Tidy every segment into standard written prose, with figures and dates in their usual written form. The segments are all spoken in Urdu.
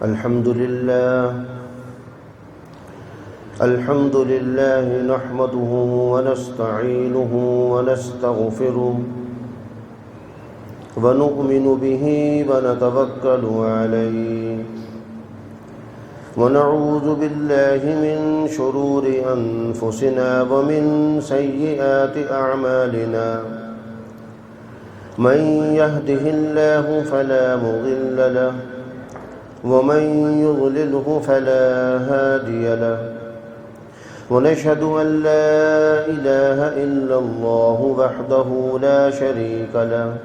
الحمد لله نحمده ونستعينه ونستغفره ونؤمن به ونتوكل عليه ونعوذ بالله من شرور أنفسنا ومن سيئات أعمالنا من يهده الله فلا مضل له ومن يضلله فلا هادي له ونشهد أن لا إله إلا الله وحده لا شريك له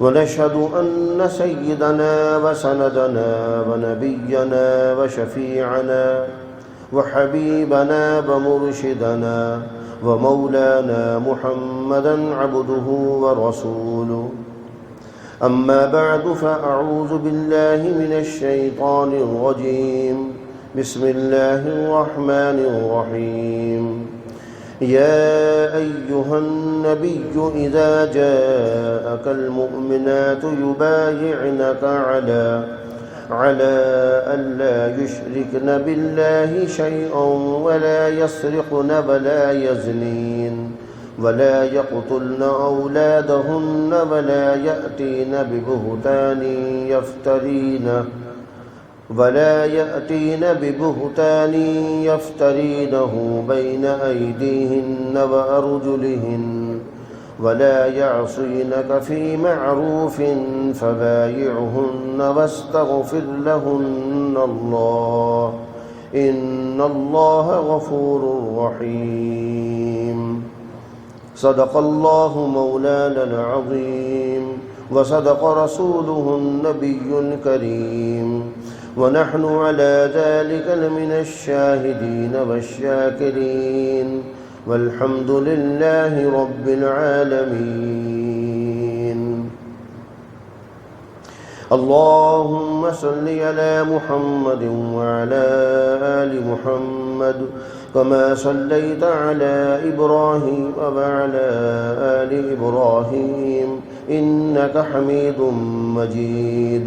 ونشهد أن سيدنا وسندنا ونبينا وشفيعنا وحبيبنا ومرشدنا ومولانا محمدا عبده ورسوله أما بعد فأعوذ بالله من الشيطان الرجيم بسم الله الرحمن الرحيم يا أيها النبي إذا جاءك المؤمنات يبايعنك على أن لا يشركن بالله شيئا ولا يسرقن ولا يزنين ولا يقتلن أولادهن ولا يأتين ببهتان يفترينه بين أيديهن وأرجلهن ولا يعصينك في معروف فبايعهن واستغفر لهن الله إن الله غفور رحيم صدق الله مولانا العظيم وصدق رسوله النبي الكريم ونحن على ذلك لمن الشاهدين والشاكرين والحمد لله رب العالمين اللهم صل على محمد وعلى آل محمد كما صليت على إبراهيم وعلى آل إبراهيم إنك حميد مجيد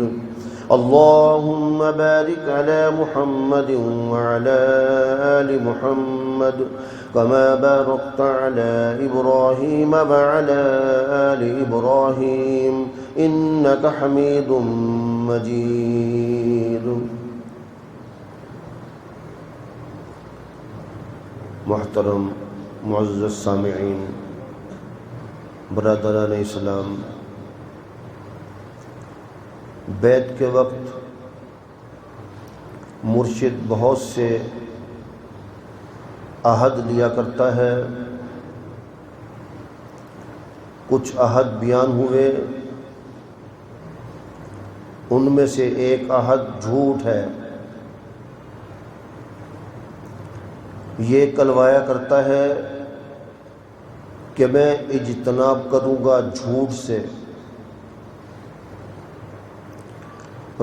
اللهم بارك على محمد وعلى آل محمد كما باركت على إبراهيم وعلى آل إبراهيم إنك حميد مجيد محترم معزز سامعین، برادران اسلام، بیعت کے وقت مرشد بہت سے عہد لیا کرتا ہے. کچھ عہد بیان ہوئے، ان میں سے ایک عہد جھوٹ ہے. یہ کلوایا کرتا ہے کہ میں اجتناب کروں گا جھوٹ سے.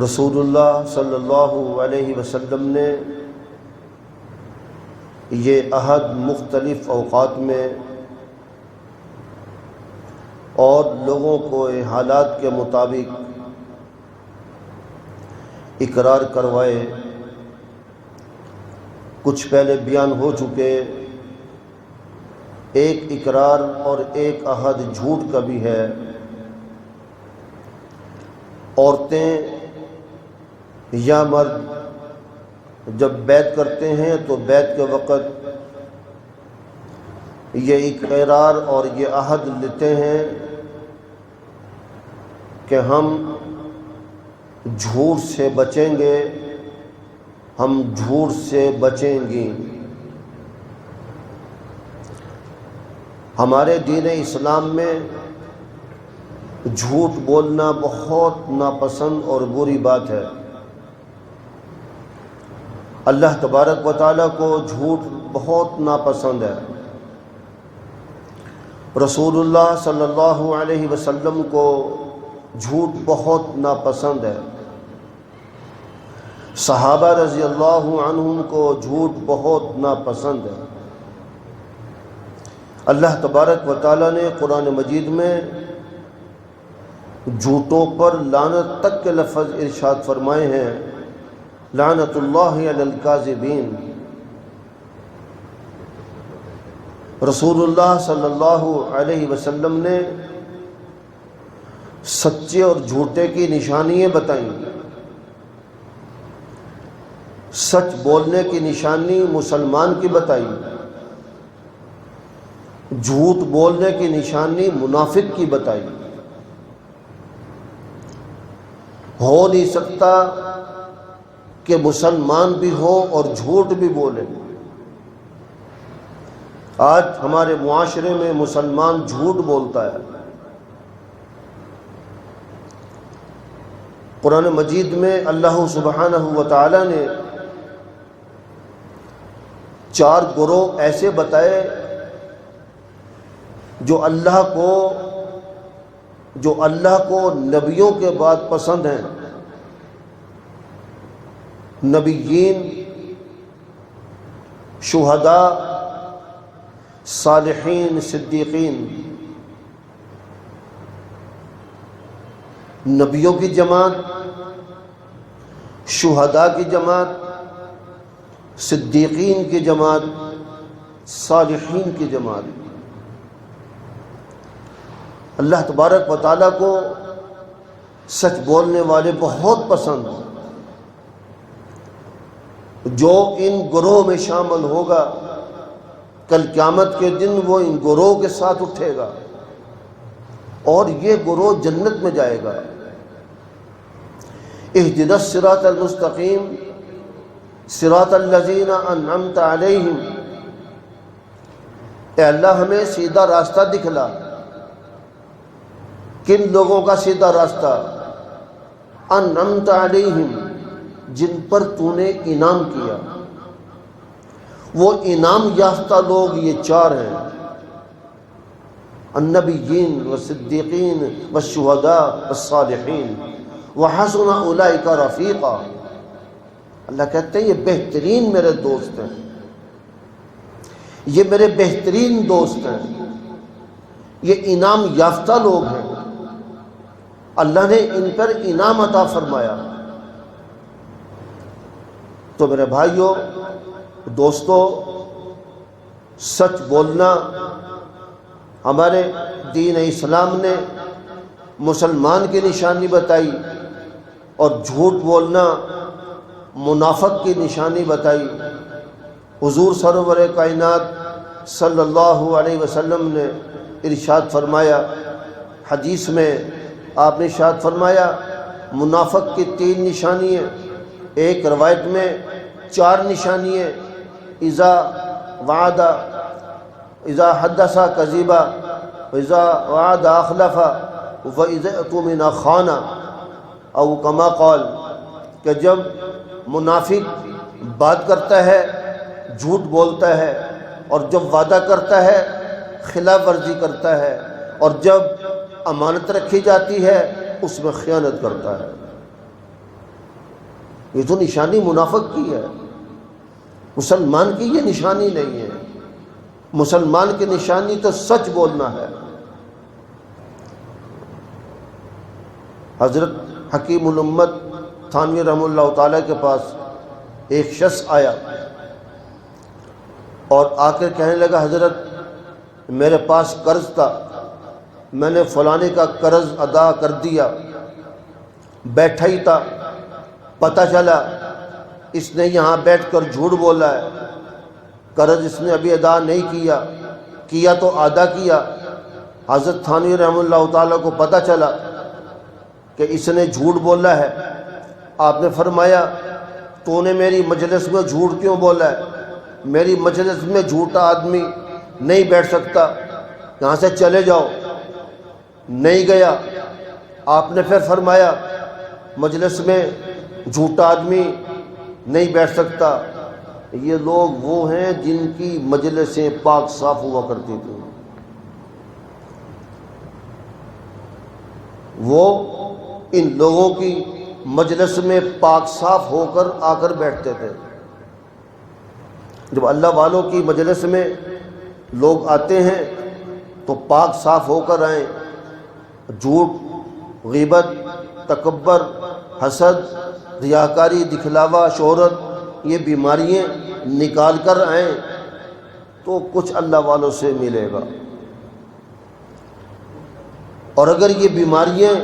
رسول اللہ صلی اللہ علیہ وسلم نے یہ عہد مختلف اوقات میں اور لوگوں کو حالات کے مطابق اقرار کروائے. کچھ پہلے بیان ہو چکے. ایک اقرار اور ایک عہد جھوٹ کا بھی ہے. عورتیں یا مرد جب بیعت کرتے ہیں تو بیعت کے وقت یہ اقرار اور یہ عہد لیتے ہیں کہ ہم جھوٹ سے بچیں گے، ہم جھوٹ سے بچیں گی. ہمارے دین اسلام میں جھوٹ بولنا بہت ناپسند اور بری بات ہے. اللہ تبارک و تعالیٰ کو جھوٹ بہت ناپسند ہے. رسول اللہ صلی اللہ علیہ وسلم کو جھوٹ بہت ناپسند ہے. صحابہ رضی اللہ عنہم کو جھوٹ بہت ناپسند ہے. اللہ تبارک و تعالیٰ نے قرآن مجید میں جھوٹوں پر لعنت تک کے لفظ ارشاد فرمائے ہیں. لعنت اللہ علی الکاذبین۔ رسول اللہ صلی اللہ علیہ وسلم نے سچے اور جھوٹے کی نشانیاں بتائیں۔ سچ بولنے کی نشانی مسلمان کی بتائی، جھوٹ بولنے کی نشانی منافق کی بتائی۔ ہو نہیں سکتا کہ مسلمان بھی ہو اور جھوٹ بھی بولے۔ آج ہمارے معاشرے میں مسلمان جھوٹ بولتا ہے۔ قرآن مجید میں اللہ سبحانہ و تعالی نے 4 گروہ ایسے بتائے جو اللہ کو نبیوں کے بعد پسند ہیں۔ نبیین، شہداء، صالحین، صدیقین۔ نبیوں کی جماعت، شہداء کی جماعت، صدیقین کی جماعت، صالحین کی جماعت۔ اللہ تبارک و تعالیٰ کو سچ بولنے والے بہت پسند ہیں۔ جو ان گروہ میں شامل ہوگا کل قیامت کے دن وہ ان گروہ کے ساتھ اٹھے گا اور یہ گروہ جنت میں جائے گا۔ اہدنا الصراط المستقیم صراط الذین انعمت علیہم، اے اللہ ہمیں سیدھا راستہ دکھلا۔ کن لوگوں کا سیدھا راستہ؟ انعمت علیہم، جن پر تو نے انعام کیا۔ وہ انعام یافتہ لوگ یہ 4 ہیں، النبیین والصدیقین والشہداء والصالحین وحسن اولئک رفیقا۔ اللہ کہتے ہیں یہ بہترین میرے دوست ہیں، یہ میرے بہترین دوست ہیں، یہ انعام یافتہ لوگ ہیں۔ اللہ نے ان پر انعام عطا فرمایا۔ تو میرے بھائیوں، دوستو، سچ بولنا ہمارے دین اسلام نے مسلمان کی نشانی بتائی، اور جھوٹ بولنا منافق کی نشانی بتائی۔ حضور سرور کائنات صلی اللہ علیہ وسلم نے ارشاد فرمایا، حدیث میں آپ نے ارشاد فرمایا منافق کی 3 نشانیاں، ایک روایت میں 4 نشانیاں، اذا وعد، اذا حدث کذب، اذا وعد اخلف، واذا اؤتمن خان، او کما قال، کہ جب منافق بات کرتا ہے جھوٹ بولتا ہے، اور جب وعدہ کرتا ہے خلاف ورزی کرتا ہے، اور جب امانت رکھی جاتی ہے اس میں خیانت کرتا ہے۔ یہ تو نشانی منافق کی ہے، مسلمان کی یہ نشانی نہیں ہے۔ مسلمان کی نشانی تو سچ بولنا ہے۔ حضرت حکیم الامت تھانوی رحمہ اللہ تعالیٰ کے پاس ایک شخص آیا اور آ کر کہنے لگا، حضرت میرے پاس قرض تھا، میں نے فلانے کا قرض ادا کر دیا، بیٹھا ہی تھا، پتہ چلا اس نے یہاں بیٹھ کر جھوٹ بولا ہے، قرض اس نے ابھی ادا نہیں کیا تو آدھا کیا۔ حضرت تھانوی رحمہ اللہ تعالیٰ کو پتہ چلا کہ اس نے جھوٹ بولا ہے۔ آپ نے فرمایا، تو نے میری مجلس میں جھوٹ کیوں بولا ہے؟ میری مجلس میں جھوٹا آدمی نہیں بیٹھ سکتا، یہاں سے چلے جاؤ۔ نہیں گیا۔ آپ نے پھر فرمایا، مجلس میں جھوٹا آدمی نہیں بیٹھ سکتا۔ یہ لوگ وہ ہیں جن کی مجلسیں پاک صاف ہوا کرتی تھیں، وہ ان لوگوں کی مجلس میں پاک صاف ہو کر آ کر بیٹھتے تھے۔ جب اللہ والوں کی مجلس میں لوگ آتے ہیں تو پاک صاف ہو کر آئیں، جھوٹ، غیبت، تکبر، حسد، ریاکاری، دکھلاوا، شہرت، یہ بیماریاں نکال کر آئیں تو کچھ اللہ والوں سے ملے گا، اور اگر یہ بیماریاں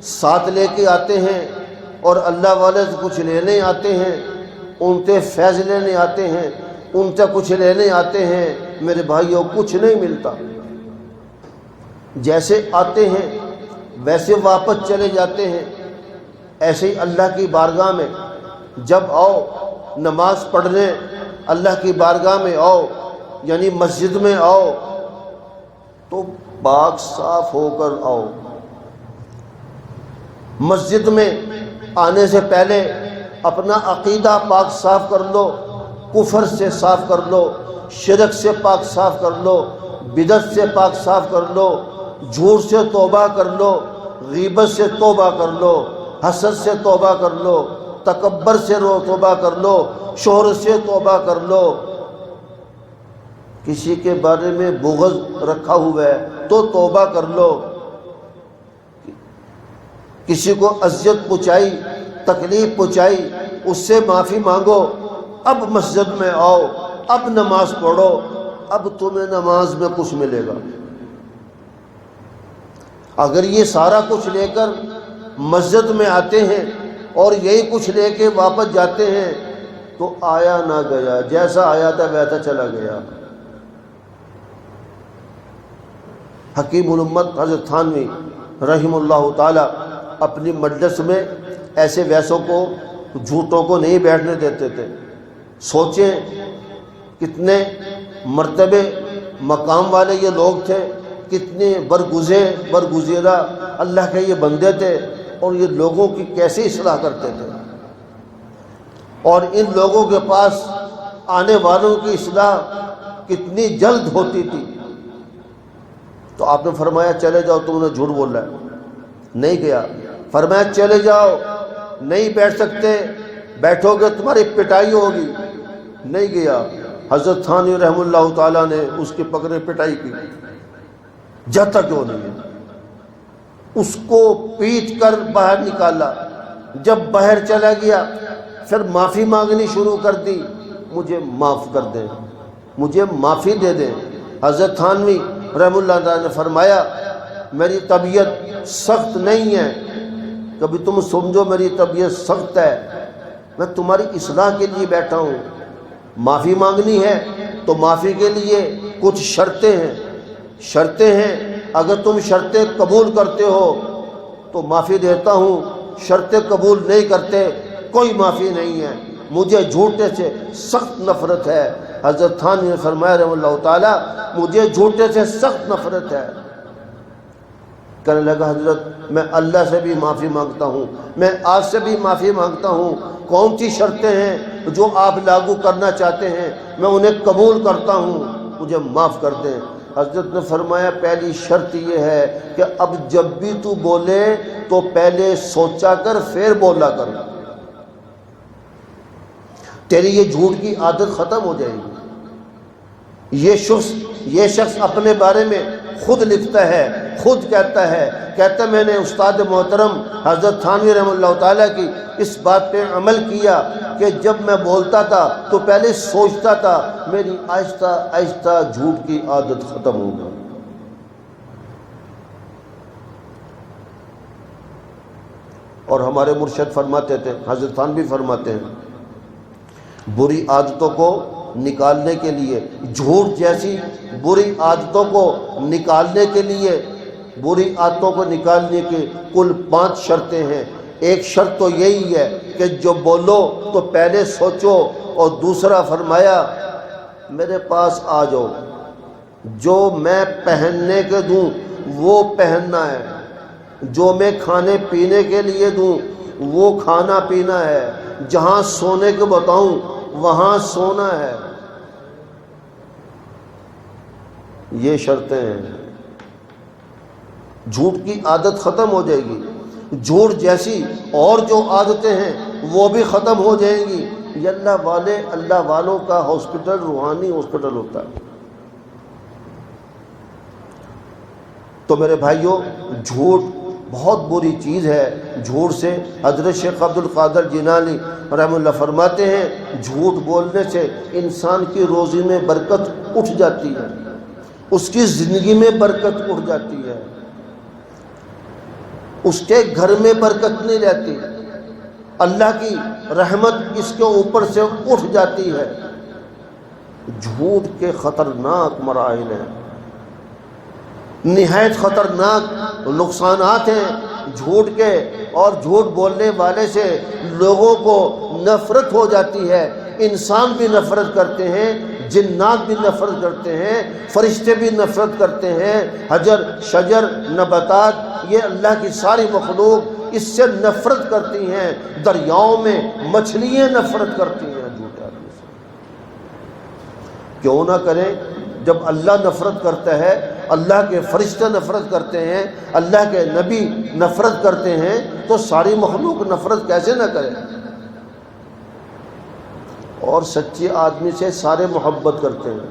ساتھ لے کے آتے ہیں اور اللہ والے سے کچھ لینے آتے ہیں، ان سے فیض لینے آتے ہیں، ان سے کچھ لینے آتے ہیں، میرے بھائیوں کچھ نہیں ملتا۔ جیسے آتے ہیں ویسے واپس چلے جاتے ہیں۔ ایسے ہی اللہ کی بارگاہ میں جب آؤ نماز پڑھنے، اللہ کی بارگاہ میں آؤ یعنی مسجد میں آؤ تو پاک صاف ہو کر آؤ۔ مسجد میں آنے سے پہلے اپنا عقیدہ پاک صاف کر لو، کفر سے صاف کر لو، شرک سے پاک صاف کر لو، بدعت سے پاک صاف کر لو، جھوٹ سے توبہ کر لو، غیبت سے توبہ کر لو، حسد سے توبہ کر لو، تکبر سے توبہ کر لو، شہرت سے توبہ کر لو۔ کسی کے بارے میں بغض رکھا ہوا ہے تو توبہ کر لو، کسی کو اذیت پہنچائی، تکلیف پہنچائی، اس سے معافی مانگو۔ اب مسجد میں آؤ، اب نماز پڑھو، اب تمہیں نماز میں کچھ ملے گا۔ اگر یہ سارا کچھ لے کر مسجد میں آتے ہیں اور یہی کچھ لے کے واپس جاتے ہیں تو آیا نہ گیا، جیسا آیا تھا ویسا چلا گیا۔ حکیم الامت حضرت تھانوی رحم اللہ تعالی اپنی مجلس میں ایسے ویسوں کو، جھوٹوں کو نہیں بیٹھنے دیتے تھے۔ سوچیں کتنے مرتبے مقام والے یہ لوگ تھے، کتنے برگزیرہ اللہ کے یہ بندے تھے، اور یہ لوگوں کی کیسے اصلاح کرتے تھے، اور ان لوگوں کے پاس آنے والوں کی اصلاح کتنی جلد ہوتی تھی۔ تو آپ نے فرمایا چلے جاؤ، تم نے جھوٹ بولا ہے، نہیں گیا۔ فرمایا چلے جاؤ، نہیں بیٹھ سکتے، بیٹھو گے تمہاری پٹائی ہوگی، نہیں گیا۔ حضرت تھانوی رحم اللہ تعالیٰ نے اس کی پکڑے پٹائی کی، جاتا کیوں نہیں ہے، اس کو پیٹ کر باہر نکالا۔ جب باہر چلا گیا پھر معافی مانگنی شروع کر دی، مجھے معاف کر دیں، مجھے معافی دے دیں۔ حضرت تھانوی رحم اللہ تعالیٰ نے فرمایا میری طبیعت سخت نہیں ہے، کبھی تم سمجھو میری طبیعت سخت ہے، میں تمہاری اصلاح کے لیے بیٹھا ہوں۔ معافی مانگنی ہے تو معافی کے لیے کچھ شرطیں ہیں، اگر تم شرطیں قبول کرتے ہو تو معافی دیتا ہوں، شرطیں قبول نہیں کرتے کوئی معافی نہیں ہے، مجھے جھوٹے سے سخت نفرت ہے۔ حضرت تھانوی نے فرمایا رحمہ اللہ تعالیٰ مجھے جھوٹے سے سخت نفرت ہے۔ کہنے لگا حضرت میں اللہ سے بھی معافی مانگتا ہوں، میں آپ سے بھی معافی مانگتا ہوں، کون سی شرطیں ہیں جو آپ لاگو کرنا چاہتے ہیں میں انہیں قبول کرتا ہوں، مجھے معاف کر دیں۔ حضرت نے فرمایا پہلی شرط یہ ہے کہ اب جب بھی تو بولے تو پہلے سوچا کر پھر بولا کر، تیری یہ جھوٹ کی عادت ختم ہو جائے گی۔ یہ شخص اپنے بارے میں خود لکھتا ہے، خود کہتا ہے میں نے استاد محترم حضرت تھانوی رحمہ اللہ تعالیٰ کی اس بات پہ عمل کیا کہ جب میں بولتا تھا تو پہلے سوچتا تھا، میری آہستہ آہستہ جھوٹ کی عادت ختم ہو گئی۔ اور ہمارے مرشد فرماتے تھے، حضرت تھانوی فرماتے ہیں بری عادتوں کو نکالنے کے لیے، جھوٹ جیسی بری عادتوں کو نکالنے کے لیے، بری عادتوں کو نکالنے کے کل 5 شرطیں ہیں۔ ایک شرط تو یہی ہے کہ جو بولو تو پہلے سوچو، اور دوسرا فرمایا میرے پاس آ جاؤ، جو میں پہننے کے دوں وہ پہننا ہے، جو میں کھانے پینے کے لیے دوں وہ کھانا پینا ہے، جہاں سونے کو بتاؤں وہاں سونا ہے۔ یہ شرطیں ہیں، جھوٹ کی عادت ختم ہو جائے گی، جھوٹ جیسی اور جو عادتیں ہیں وہ بھی ختم ہو جائیں گی۔ یہ اللہ والوں کا ہاسپٹل روحانی ہاسپٹل ہوتا ہے۔ تو میرے بھائیوں، جھوٹ بہت بری چیز ہے جھوٹ سے۔ حضرت شیخ عبد القادر جیلانی رحمہ اللہ فرماتے ہیں جھوٹ بولنے سے انسان کی روزی میں برکت اٹھ جاتی ہے، اس کی زندگی میں برکت اٹھ جاتی ہے، اس کے گھر میں برکت نہیں رہتی، اللہ کی رحمت اس کے اوپر سے اٹھ جاتی ہے۔ جھوٹ کے خطرناک مراحل ہیں، نہایت خطرناک نقصانات ہیں جھوٹ کے، اور جھوٹ بولنے والے سے لوگوں کو نفرت ہو جاتی ہے، انسان بھی نفرت کرتے ہیں، جنات بھی نفرت کرتے ہیں، فرشتے بھی نفرت کرتے ہیں، حجر شجر نباتات یہ اللہ کی ساری مخلوق اس سے نفرت کرتی ہیں، دریاؤں میں مچھلیاں نفرت کرتی ہیں جھوٹ آدمی سے۔ کیوں نہ کریں؟ جب اللہ نفرت کرتا ہے، اللہ کے فرشتے نفرت کرتے ہیں، اللہ کے نبی نفرت کرتے ہیں، تو ساری مخلوق نفرت کیسے نہ کرے؟ اور سچے آدمی سے سارے محبت کرتے ہیں۔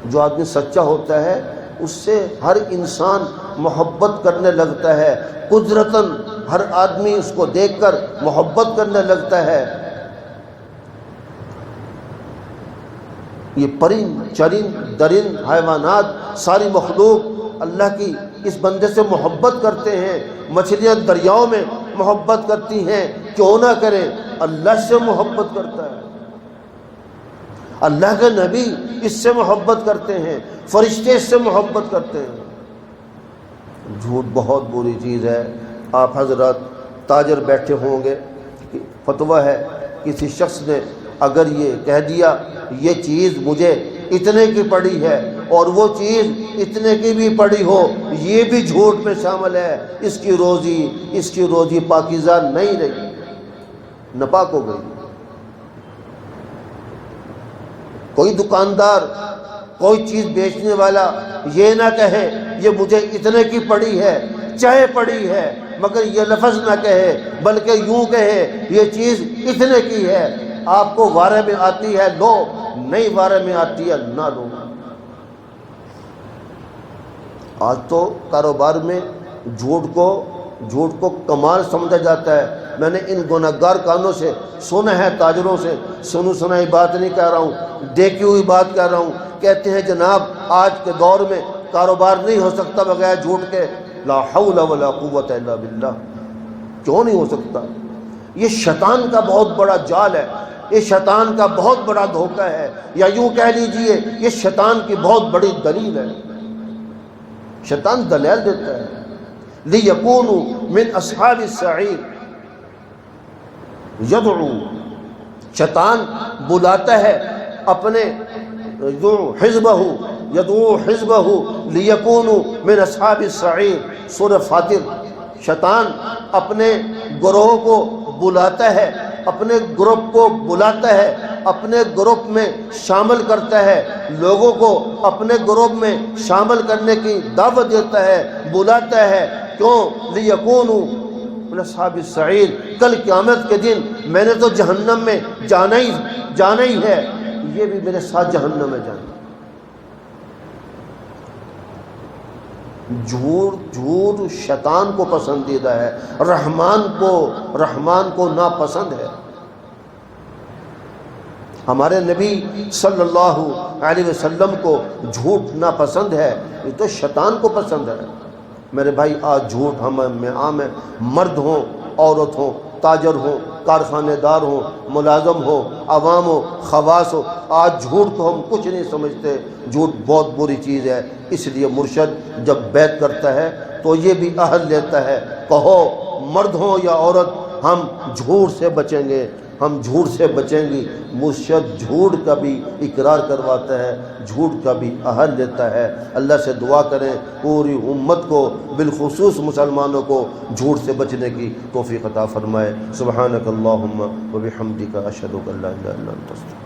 جو آدمی سچا ہوتا ہے اس سے ہر انسان محبت کرنے لگتا ہے، قدرتاً ہر آدمی اس کو دیکھ کر محبت کرنے لگتا ہے۔ یہ پرند چرند درند حیوانات ساری مخلوق اللہ کی اس بندے سے محبت کرتے ہیں، مچھلیاں دریاؤں میں محبت کرتی ہیں، کیوں نہ کریں؟ اللہ سے محبت کرتا ہے، اللہ کے نبی اس سے محبت کرتے ہیں، فرشتے اس سے محبت کرتے ہیں۔ جھوٹ بہت بری چیز ہے۔ آپ حضرات تاجر بیٹھے ہوں گے، فتویٰ ہے کسی شخص نے اگر یہ کہہ دیا یہ چیز مجھے اتنے کی پڑی ہے اور وہ چیز اتنے کی بھی پڑی ہو، یہ بھی جھوٹ میں شامل ہے، اس کی روزی پاکیزہ نہیں رہی، ناپاک ہو گئی۔ کوئی دکاندار کوئی چیز بیچنے والا یہ نہ کہے یہ مجھے اتنے کی پڑی ہے، چاہے پڑی ہے مگر یہ لفظ نہ کہے، بلکہ یوں کہے یہ چیز اتنے کی ہے، آپ کو وارے میں آتی ہے لو، نہیں وارے میں آتی ہے نہ لو۔ آج تو کاروبار میں جھوٹ کو کمال سمجھا جاتا ہے۔ میں نے ان گنہگار کانوں سے سنا ہے، تاجروں سے سنائی بات نہیں کہہ رہا ہوں، دیکھی ہوئی بات کہہ رہا ہوں، کہتے ہیں جناب آج کے دور میں کاروبار نہیں ہو سکتا بغیر جھوٹ کے۔ لا حول ولا قوت الا باللہ۔ کیوں نہیں ہو سکتا؟ یہ شیطان کا بہت بڑا جال ہے، یہ شیطان کا بہت بڑا دھوکہ ہے، یا یوں کہہ لیجئے یہ شیطان کی بہت بڑی دلیل ہے۔ شیطان دلیل دیتا ہے لِيَكُونُوا مِنْ أَصْحَابِ السَّعِيرِ، یدعو، شیطان بلاتا ہے اپنے یدعو حزبہ لِيَكُونُوا مِنْ أَصْحَابِ السَّعِيرِ۔ سورہ فاطر۔ شیطان اپنے گروہ کو بلاتا ہے، اپنے گروپ کو بلاتا ہے، اپنے گروپ میں شامل کرتا ہے، لوگوں کو اپنے گروپ میں شامل کرنے کی دعوت دیتا ہے، بلاتا ہے۔ کیوں؟ لِيَكُونُوا مِنْ أَصْحَابِ السَّعِيرِ۔ کل قیامت کے دن میں نے تو جہنم میں جانا ہی ہے، یہ بھی میرے ساتھ جہنم میں جانا۔ جھوٹ شیطان کو پسندیدہ ہے، رحمان کو ناپسند ہے۔ ہمارے نبی صلی اللہ علیہ وسلم کو جھوٹ ناپسند ہے، یہ تو شیطان کو پسند ہے۔ میرے بھائی آج جھوٹ ہم میں عام ہے، مرد ہوں، عورت ہوں، تاجر ہوں، کارخانے دار ہوں، ملازم ہو، عوام ہو، خواص ہو، آج جھوٹ کو ہم کچھ نہیں سمجھتے۔ جھوٹ بہت بری چیز ہے، اس لیے مرشد جب بیعت کرتا ہے تو یہ بھی عہد لیتا ہے، کہو مرد ہوں یا عورت ہم جھوٹ سے بچیں گے، ہم جھوٹ سے بچیں گی۔ مرشد جھوٹ کا بھی اقرار کرواتا ہے، جھوٹ کا بھی عہد لیتا ہے۔ اللہ سے دعا کریں پوری امت کو، بالخصوص مسلمانوں کو جھوٹ سے بچنے کی توفیق عطا فرمائے۔ سبحانک اللہم و بحمدک، اشہد ان لا الہ الا انت۔